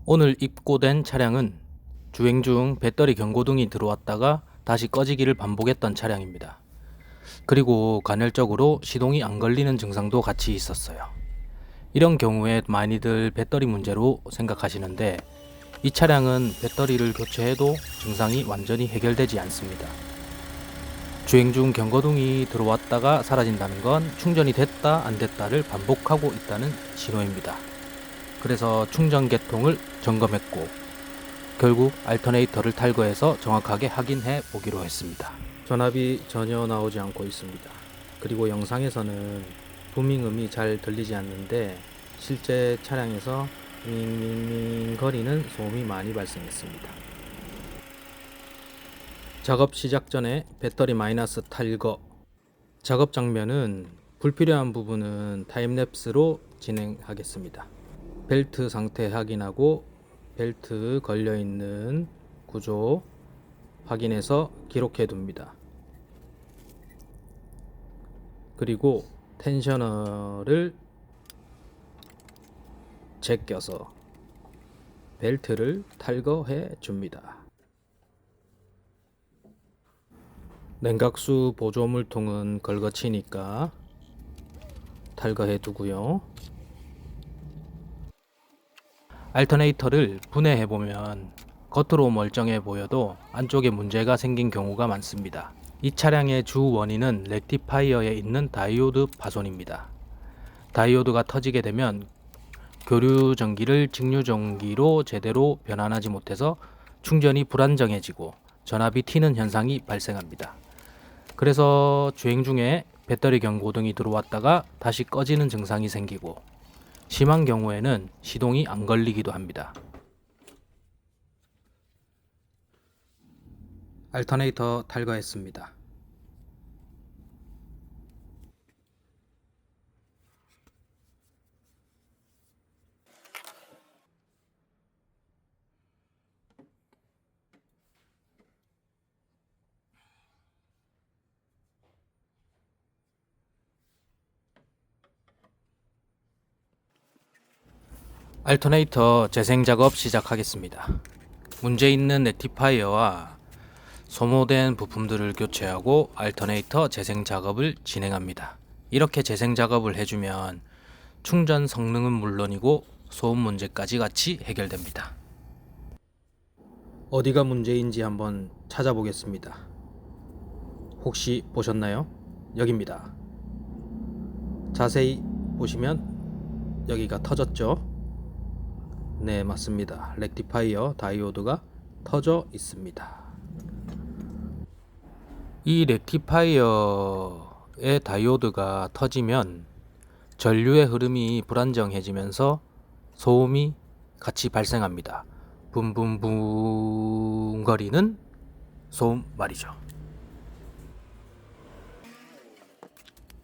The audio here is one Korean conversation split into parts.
오늘 입고된 차량은 주행 중 배터리 경고등이 들어왔다가 다시 꺼지기를 반복했던 차량입니다. 그리고 간헐적으로 시동이 안 걸리는 증상도 같이 있었어요. 이런 경우에 많이들 배터리 문제로 생각하시는데 이 차량은 배터리를 교체해도 증상이 완전히 해결되지 않습니다. 주행 중 경고등이 들어왔다가 사라진다는 건 충전이 됐다 안 됐다를 반복하고 있다는 신호입니다. 그래서 충전 계통을 점검했고 결국 알터네이터를 탈거해서 정확하게 확인해 보기로 했습니다. 전압이 전혀 나오지 않고 있습니다. 그리고 영상에서는 부밍음이 잘 들리지 않는데 실제 차량에서 윙윙윙 거리는 소음이 많이 발생했습니다. 작업 시작 전에 배터리 마이너스 탈거. 작업 장면은 불필요한 부분은 타임랩스로 진행하겠습니다. 벨트 상태 확인하고 벨트 걸려있는 구조 확인해서 기록해 둡니다. 그리고 텐셔너를 제껴서 벨트를 탈거해 줍니다. 냉각수 보조물통은 걸거치니까 탈거해 두고요. 알터네이터를 분해해 보면 겉으로 멀쩡해 보여도 안쪽에 문제가 생긴 경우가 많습니다. 이 차량의 주 원인은 렉티파이어에 있는 다이오드 파손입니다. 다이오드가 터지게 되면 교류 전기를 직류 전기로 제대로 변환하지 못해서 충전이 불안정해지고 전압이 튀는 현상이 발생합니다. 그래서 주행 중에 배터리 경고등이 들어왔다가 다시 꺼지는 증상이 생기고 심한 경우에는 시동이 안 걸리기도 합니다. 알터네이터 탈거했습니다. 알터네이터 재생 작업 시작하겠습니다. 문제 있는 렉티파이어와 소모된 부품들을 교체하고 알터네이터 재생 작업을 진행합니다. 이렇게 재생 작업을 해주면 충전 성능은 물론이고 소음 문제까지 같이 해결됩니다. 어디가 문제인지 한번 찾아보겠습니다. 혹시 보셨나요? 여기입니다. 자세히 보시면 여기가 터졌죠? 네, 맞습니다. 렉티파이어 다이오드가 터져 있습니다. 이 렉티파이어의 다이오드가 터지면 전류의 흐름이 불안정해지면서 소음이 같이 발생합니다. 붐붐붐 거리는 소음 말이죠.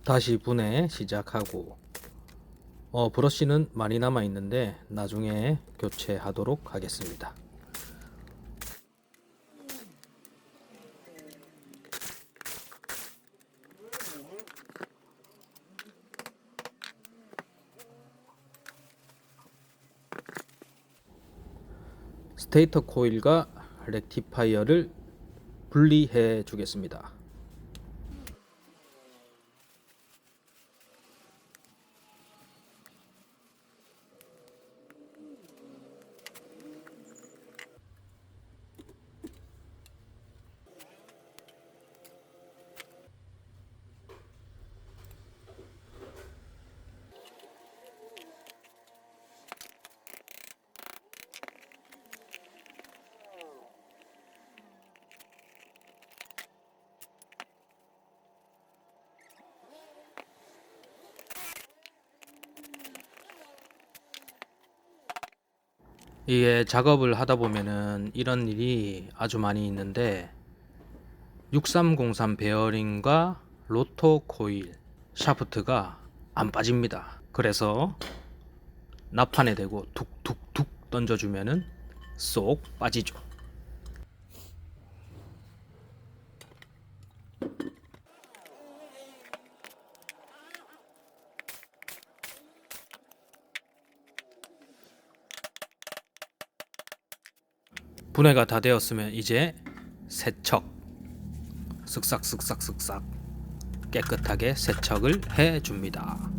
다시 분해 시작하고 브러쉬는 많이 남아 있는데 나중에 교체하도록 하겠습니다. 스테이터 코일과 렉티파이어를 분리해 주겠습니다. 이게 작업을 하다 보면은 이런 일이 아주 많이 있는데 6303 베어링과 로터 코일 샤프트가 안 빠집니다. 그래서 납판에 대고 툭툭툭 던져주면은 쏙 빠지죠. 분해가 다 되었으면 이제 세척, 쓱싹 깨끗하게 세척을 해줍니다.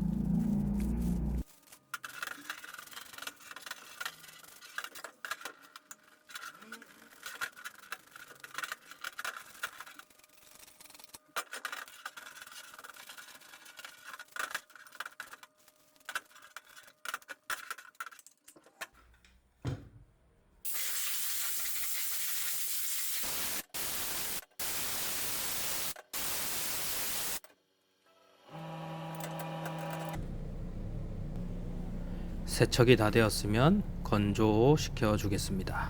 세척이 다 되었으면 건조시켜 주겠습니다.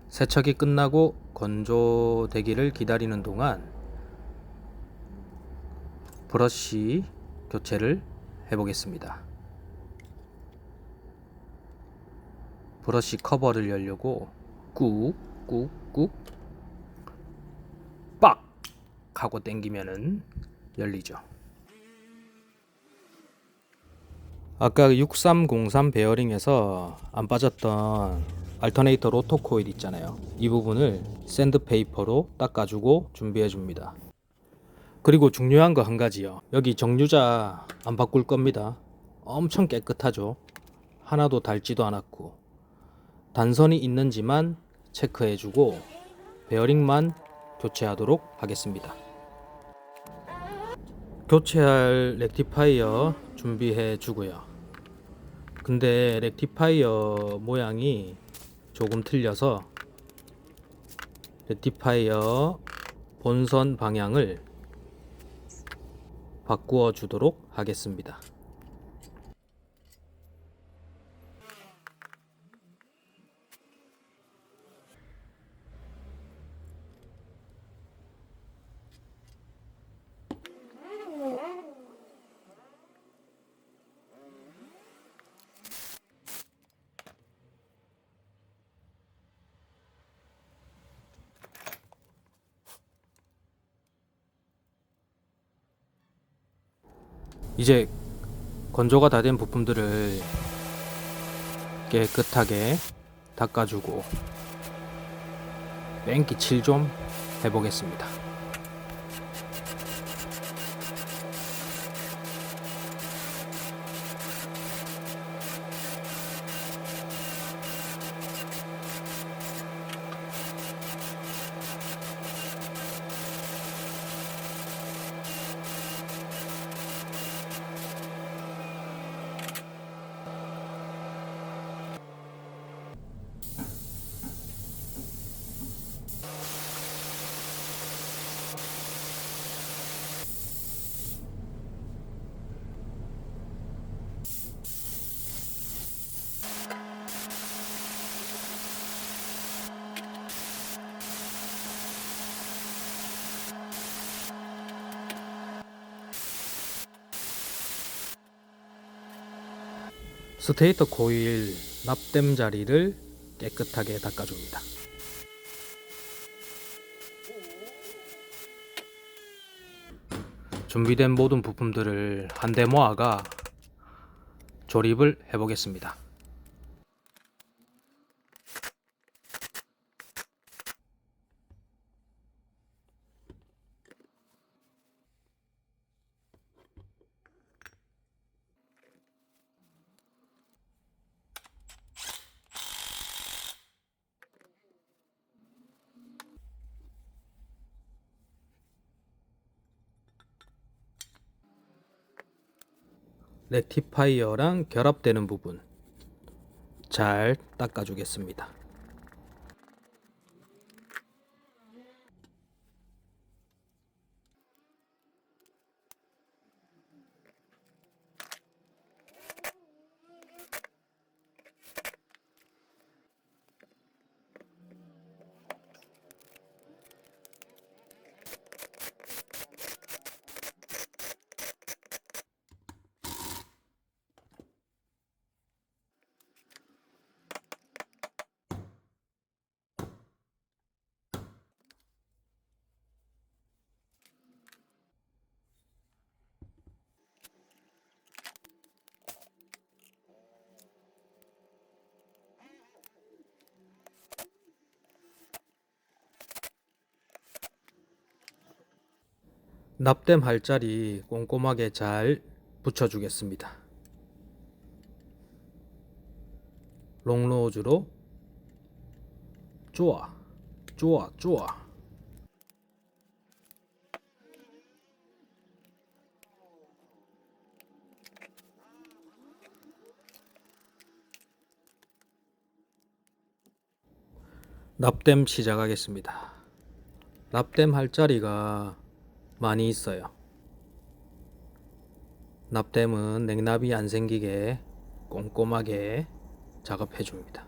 세척이 끝나고 건조되기를 기다리는 동안 브러쉬 교체를 해보겠습니다. 브러쉬 커버를 열려고 꾹꾹꾹 빡 하고 당기면은 열리죠. 아까 6303 베어링에서 안 빠졌던 알터네이터 로터 코일 있잖아요. 이 부분을 샌드페이퍼로 닦아주고 준비해 줍니다. 그리고 중요한 거 한 가지요. 여기 정류자 안 바꿀 겁니다. 엄청 깨끗하죠. 하나도 닳지도 않았고 단선이 있는지만 체크해 주고 베어링만 교체하도록 하겠습니다. 교체할 렉티파이어 준비해 주고요. 근데 렉티파이어 모양이 조금 틀려서 렉티파이어 본선 방향을 바꾸어 주도록 하겠습니다. 이제 건조가 다 된 부품들을 깨끗하게 닦아주고 뺑기 칠 좀 해보겠습니다. 스테이터 코일 납땜 자리를 깨끗하게 닦아줍니다. 준비된 모든 부품들을 한데 모아가 조립을 해보겠습니다. 렉티파이어랑 결합되는 부분 잘 닦아주겠습니다. 납땜할 자리 꼼꼼하게 잘 붙여주겠습니다. 롱로즈로 쪼아 쪼아 쪼아. 납땜 시작하겠습니다. 납땜할 자리가 많이 있어요. 납땜은 냉납이 안 생기게 꼼꼼하게 작업해 줍니다.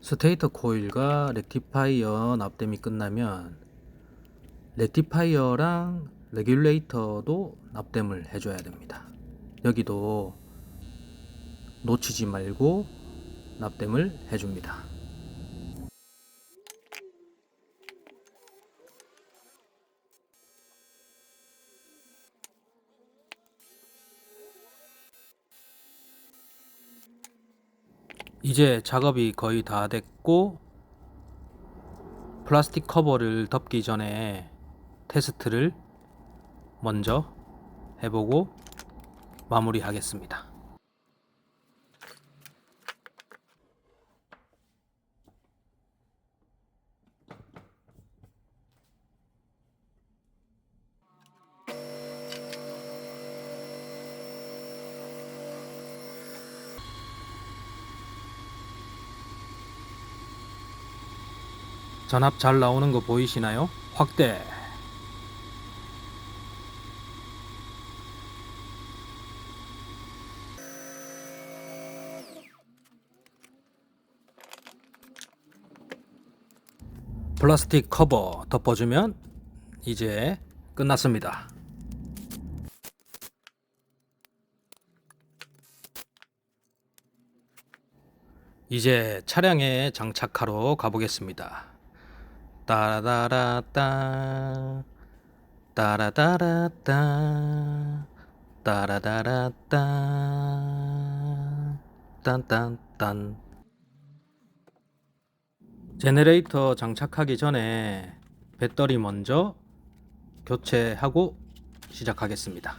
스테이터 코일과 렉티파이어 납땜이 끝나면 렉티파이어랑 레귤레이터도 납땜을 해줘야 됩니다. 여기도 놓치지 말고 납땜을 해줍니다. 이제 작업이 거의 다 됐고 플라스틱 커버를 덮기 전에 테스트를 먼저 해보고 마무리하겠습니다. 전압 잘 나오는 거 보이시나요? 확대. 플라스틱 커버 덮어주면 이제 끝났습니다. 이제 차량에 장착하러 가보겠습니다. 따라다라따 따라다라따 따라다라따 딴딴딴. 제네레이터 장착하기 전에 배터리 먼저 교체하고 시작하겠습니다.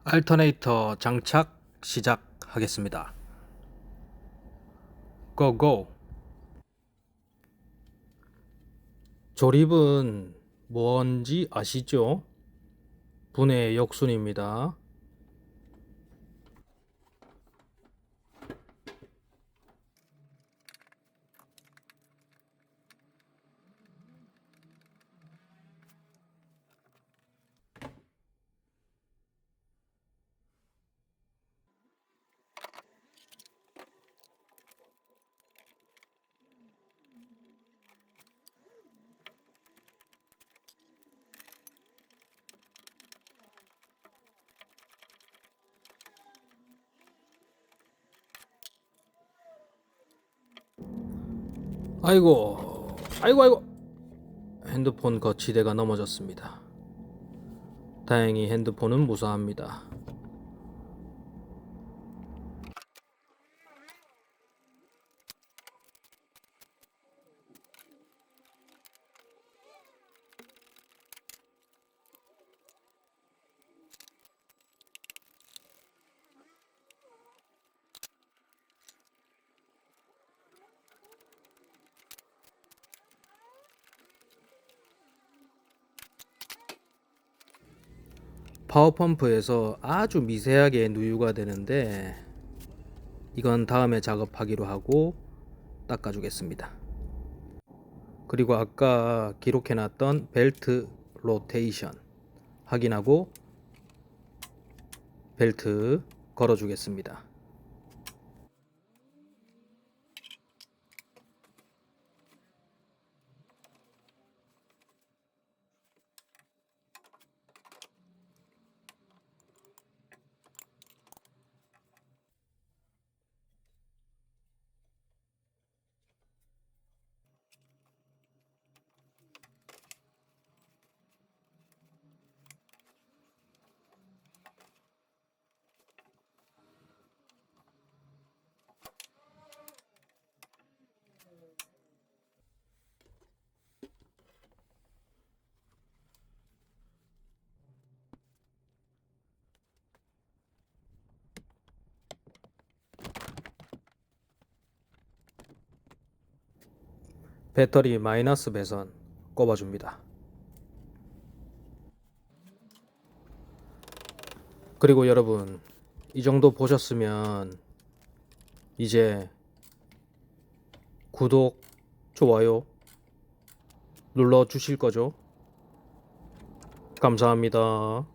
알터네이터 장착 시작하겠습니다. 고고. 조립은 뭔지 아시죠? 분해 역순입니다. 아이고 아이고 핸드폰 거치대가 넘어졌습니다. 다행히 핸드폰은 무사합니다. 파워펌프에서 아주 미세하게 누유가 되는데 이건 다음에 작업하기로 하고 닦아주겠습니다. 그리고 아까 기록해놨던 벨트 로테이션 확인하고 벨트 걸어주겠습니다. 배터리 마이너스 배선 꼽아줍니다. 그리고 여러분, 이 정도 보셨으면 이제 구독, 좋아요 눌러 주실 거죠? 감사합니다.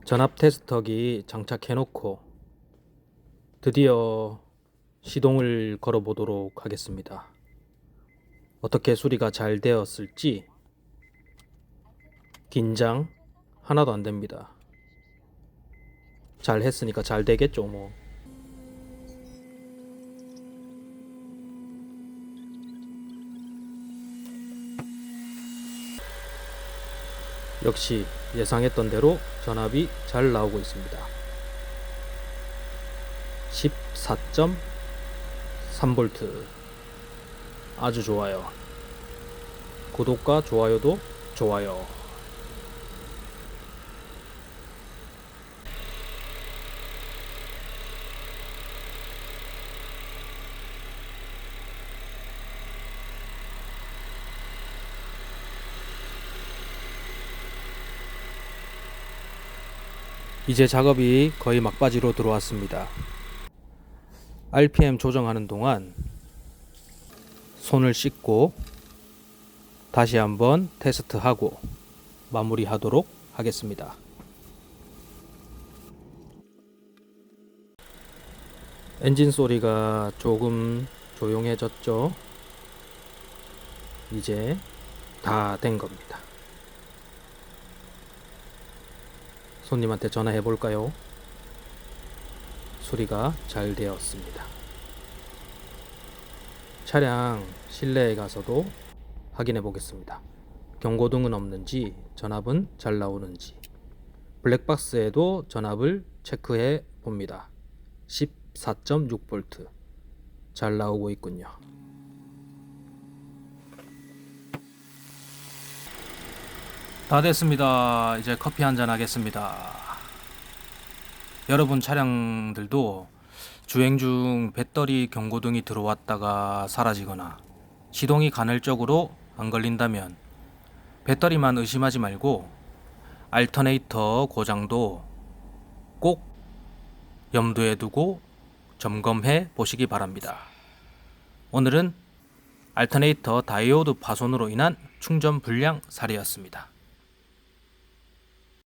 전압 테스터기 장착해 놓고 드디어 시동을 걸어 보도록 하겠습니다. 어떻게 수리가 잘 되었을지 긴장 하나도 안 됩니다. 잘 했으니까 잘 되겠죠 뭐. 역시 예상했던 대로 전압이 잘 나오고 있습니다. 14.3V 아주 좋아요. 구독과 좋아요도 좋아요. 이제 작업이 거의 막바지로 들어왔습니다. RPM 조정하는 동안 손을 씻고 다시 한번 테스트하고 마무리하도록 하겠습니다. 엔진 소리가 조금 조용해졌죠? 이제 다 된 겁니다. 손님한테 전화해 볼까요? 수리가 잘 되었습니다. 차량 실내에 가서도 확인해 보겠습니다. 경고등은 없는지, 전압은 잘 나오는지. 블랙박스에도 전압을 체크해 봅니다. 14.6V 잘 나오고 있군요. 다 됐습니다. 이제 커피 한잔 하겠습니다. 여러분 차량들도 주행 중 배터리 경고등이 들어왔다가 사라지거나 시동이 간헐적으로 안 걸린다면 배터리만 의심하지 말고 알터네이터 고장도 꼭 염두에 두고 점검해 보시기 바랍니다. 오늘은 알터네이터 다이오드 파손으로 인한 충전 불량 사례였습니다.